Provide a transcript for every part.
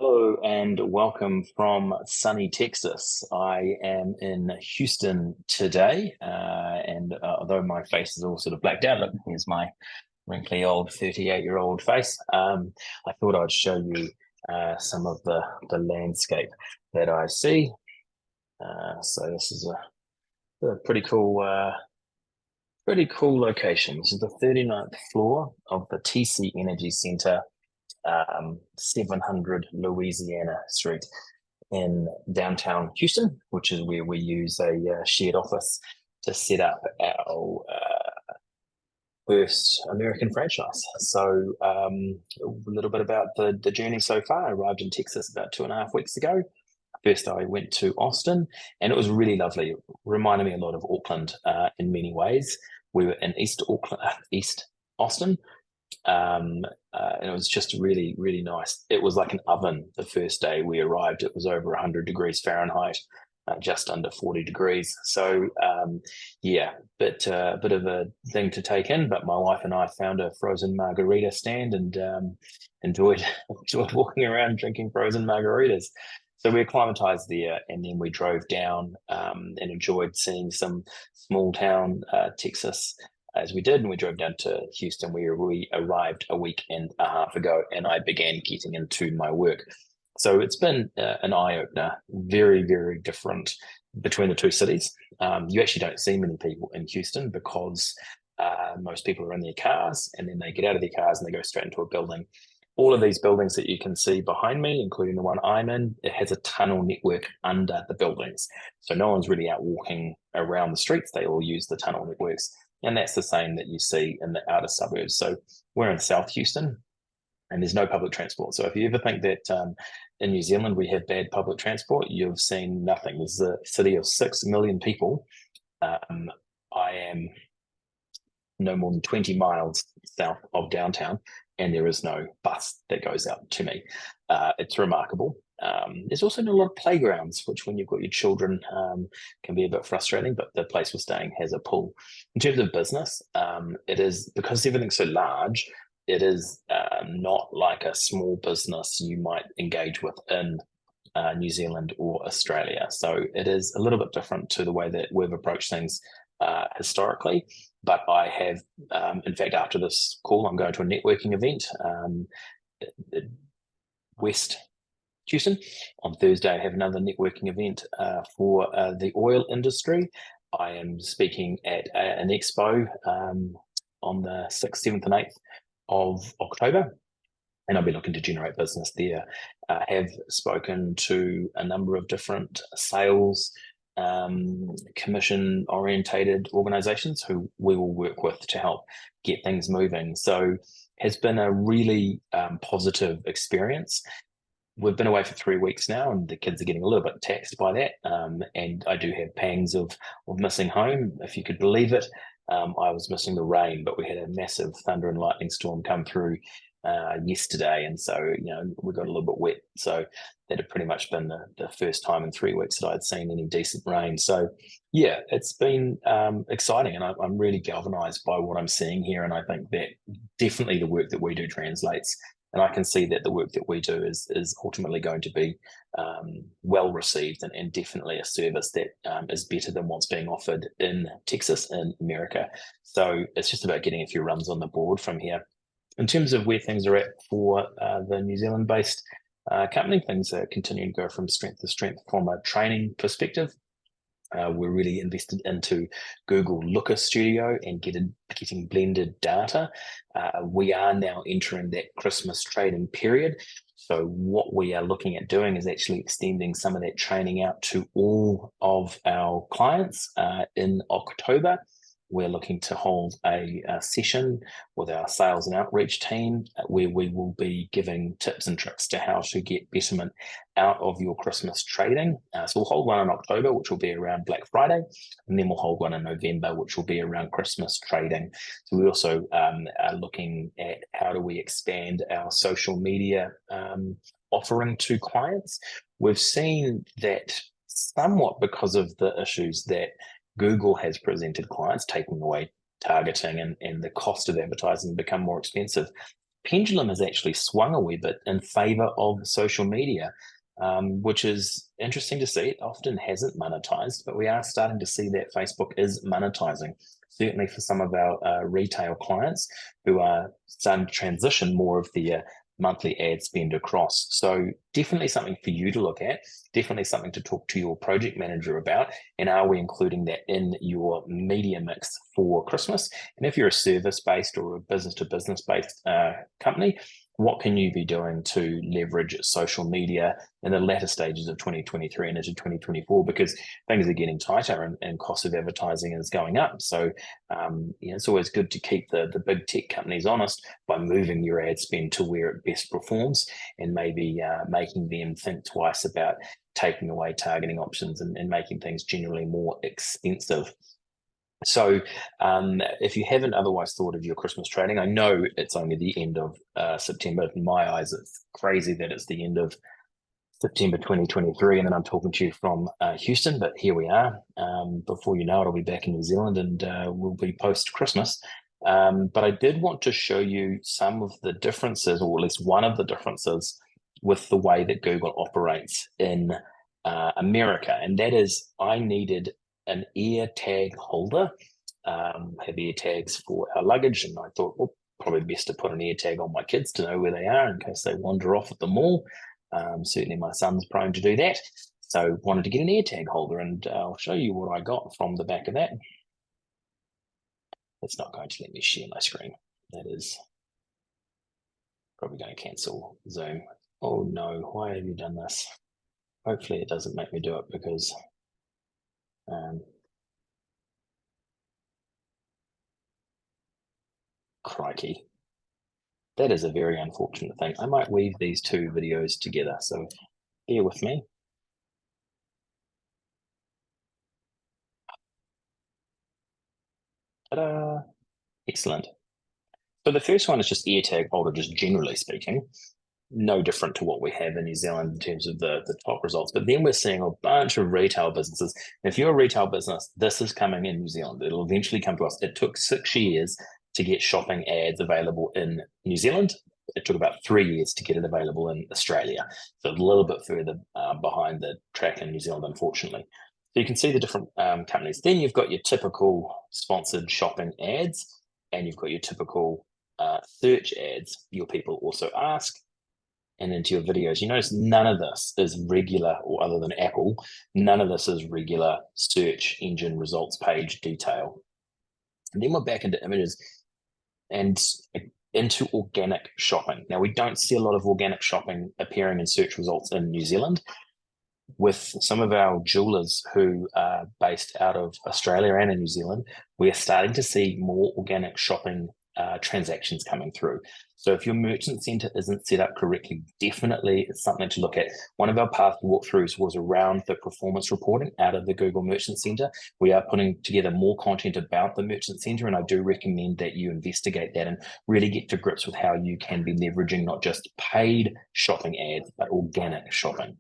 Hello and welcome from sunny Texas. I am in Houston today, and although my face is all sort of blacked out, look, here's my wrinkly old 38-year-old face. I thought I'd show you some of the landscape that I see. So this is a pretty cool location. This is the 39th floor of the TC Energy Center, 700 Louisiana Street in downtown Houston, which is where we use a shared office to set up our first American franchise. So a little bit about the journey so far. I arrived in Texas about 2.5 weeks ago. First, I went to Austin, and it was really lovely. It reminded me a lot of Auckland in many ways. We were in East Auckland, East Austin, and it was just really, really nice. It was like an oven the first day we arrived. It was over 100 degrees Fahrenheit, just under 40 degrees. So, yeah, bit of a thing to take in. But my wife and I found a frozen margarita stand and enjoyed enjoyed walking around drinking frozen margaritas. So we acclimatized there, and then we drove down and enjoyed seeing some small town Texas as we did, and we drove down to Houston, where we arrived a week and a half ago, and I began getting into my work. So it's been an eye-opener, very, very different between the two cities. You actually don't see many people in Houston because most people are in their cars, and then they get out of their cars and they go straight into a building. All of these buildings that you can see behind me, including the one I'm in, it has a tunnel network under the buildings. So no one's really out walking around the streets. They all use the tunnel networks. And that's the same that you see in the outer suburbs. So we're in South Houston, and there's no public transport. So if you ever think that in New Zealand we have bad public transport, you've seen nothing. This is a city of 6 million people. I am no more than 20 miles south of downtown, and there is no bus that goes out to me. It's remarkable. There's also not a lot of playgrounds, which when you've got your children can be a bit frustrating, but the place we're staying has a pool. In terms of business, it is, because everything's so large, it is not like a small business you might engage with in New Zealand or Australia. So it is a little bit different to the way that we've approached things historically. But I have, in fact, after this call, I'm going to a networking event, West Houston. On Thursday, I have another networking event for the oil industry. I am speaking at an expo on the 6th, 7th, and 8th of October, and I'll be looking to generate business there. I have spoken to a number of different sales commission orientated organizations who we will work with to help get things moving. So has been a really positive experience. We've been away for 3 weeks now, and the kids are getting a little bit taxed by that. And I do have pangs of missing home, if you could believe it. I was missing the rain, but we had a massive thunder and lightning storm come through yesterday, and so we got a little bit wet. So that had pretty much been the first time in 3 weeks that I'd seen any decent rain. So yeah, it's been exciting, and I'm really galvanized by what I'm seeing here, and I think that definitely the work that we do translates. And I can see that the work that we do is ultimately going to be well received, and definitely a service that is better than what's being offered in Texas, in America. So it's just about getting a few runs on the board from here. In terms of where things are at for the New Zealand-based company, things are continuing to go from strength to strength from a training perspective. We're really invested into Google Looker Studio and getting blended data. We are now entering that Christmas trading period. So what we are looking at doing is actually extending some of that training out to all of our clients in October. We're looking to hold a session with our sales and outreach team where we will be giving tips and tricks to how to get betterment out of your Christmas trading. So we'll hold one in October, which will be around Black Friday, and then we'll hold one in November, which will be around Christmas trading. So we also are looking at how do we expand our social media offering to clients. We've seen that somewhat because of the issues that Google has presented clients, taking away targeting and the cost of advertising become more expensive. pendulum has actually swung a wee bit in favor of social media, which is interesting to see. It often hasn't monetized, but we are starting to see that Facebook is monetizing, certainly for some of our retail clients who are starting to transition more of their monthly ad spend across. So definitely something for you to look at, definitely something to talk to your project manager about. And are we including that in your media mix for Christmas? And if you're a service-based or a business-to-business based company, what can you be doing to leverage social media in the latter stages of 2023 and into 2024? Because things are getting tighter and cost of advertising is going up. So it's always good to keep the big tech companies honest by moving your ad spend to where it best performs, and maybe making them think twice about taking away targeting options and making things generally more expensive. So if you haven't otherwise thought of your Christmas trading, I know it's only the end of September. In my eyes, it's crazy that it's the end of September 2023, and then I'm talking to you from Houston, but here we are. Before you know it, I'll be back in New Zealand, and we'll be post-Christmas. But I did want to show you some of the differences, or at least one of the differences, with the way that Google operates in America, and that is I needed an ear tag holder. Have ear tags for our luggage, and I thought, well, probably best to put an ear tag on my kids to know where they are in case they wander off at the mall. Certainly my son's prone to do that, so wanted to get an ear tag holder, and I'll show you what I got from the back of that. It's not going to let me share my screen. That is probably going to cancel Zoom. Oh no, why have you done this? Hopefully it doesn't make me do it, because crikey. That is a very unfortunate thing. I might weave these two videos together, so bear with me. Ta-da! Excellent. So the first one is just ear tag holder, just generally speaking. No different to what we have in New Zealand in terms of the top results. But then we're seeing a bunch of retail businesses. And if you're a retail business, this is coming in New Zealand. It'll eventually come to us. It took 6 years to get shopping ads available in New Zealand. It took about 3 years to get it available in Australia. So a little bit further behind the track in New Zealand, unfortunately. So you can see the different companies. Then you've got your typical sponsored shopping ads, and you've got your typical search ads. Your people also ask, and into your videos. You notice none of this is regular, or other than Apple, none of this is regular search engine results page detail. And then we're back into images and into organic shopping. Now, we don't see a lot of organic shopping appearing in search results in New Zealand. With some of our jewelers who are based out of Australia and in New Zealand, we're starting to see more organic shopping transactions coming through. So if your merchant center isn't set up correctly, definitely it's something to look at. One of our path walkthroughs was around the performance reporting out of the Google Merchant Center. We are putting together more content about the Merchant Center, and I do recommend that you investigate that and really get to grips with how you can be leveraging not just paid shopping ads, but organic shopping.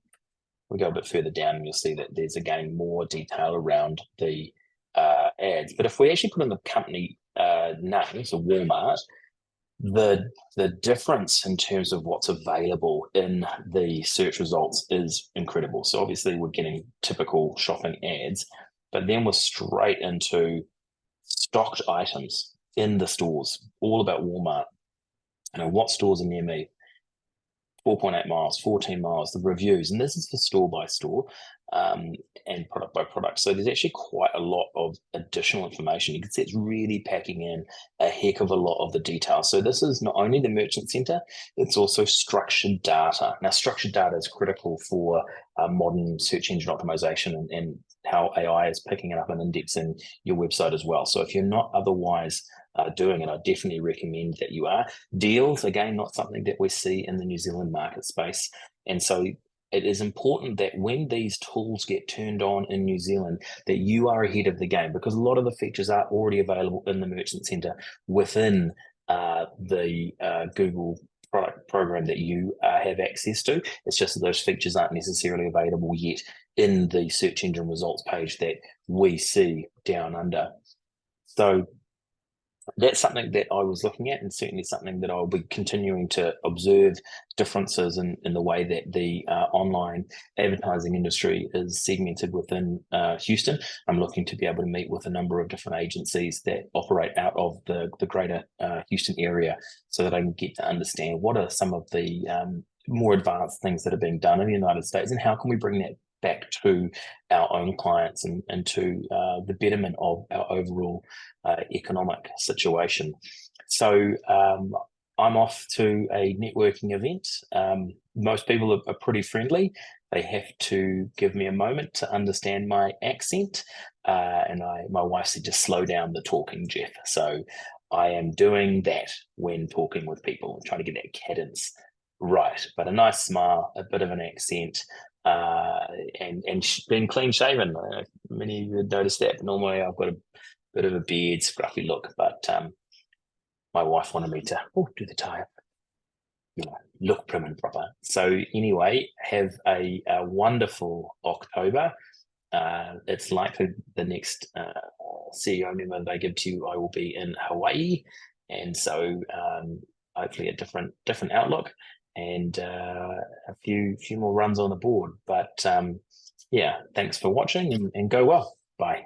We go a bit further down and you'll see that there's again more detail around the ads. But if we actually put in the company name, so Walmart, the difference in terms of what's available in the search results is incredible. So obviously we're getting typical shopping ads, but then we're straight into stocked items in the stores, all about Walmart. You know, what stores are near me? 4.8 miles, 14 miles, the reviews, and this is for store by store and product by product. So there's actually quite a lot of additional information. You can see it's really packing in a heck of a lot of the detail. So this is not only the merchant center, it's also structured data. Now, structured data is critical for modern search engine optimization and how AI is picking it up and indexing your website as well. So if you're not otherwise doing it, I definitely recommend that you are. Deals, again, not something that we see in the New Zealand market space. And so it is important that when these tools get turned on in New Zealand, that you are ahead of the game, because a lot of the features are already available in the Merchant Center within the Google product program that you have access to. It's just that those features aren't necessarily available yet in the search engine results page that we see down under. So that's something that I was looking at, and certainly something that I'll be continuing to observe differences in the way that the online advertising industry is segmented within Houston. I'm looking to be able to meet with a number of different agencies that operate out of the greater Houston area, so that I can get to understand what are some of the more advanced things that are being done in the United States, and how can we bring that back to our own clients and to the betterment of our overall economic situation. So I'm off to a networking event. Most people are pretty friendly. They have to give me a moment to understand my accent. And my wife said, just slow down the talking, Jeff. So I am doing that when talking with people and trying to get that cadence right. But a nice smile, a bit of an accent, and being clean shaven. Many of you would notice that. But normally I've got a bit of a beard, scruffy look, but my wife wanted me to do the tie up, look prim and proper. So anyway, have a wonderful October. It's likely the next CEO member they give to you, I will be in Hawaii, and so hopefully a different outlook, and a few more runs on the board. But yeah, thanks for watching, and go well. Bye.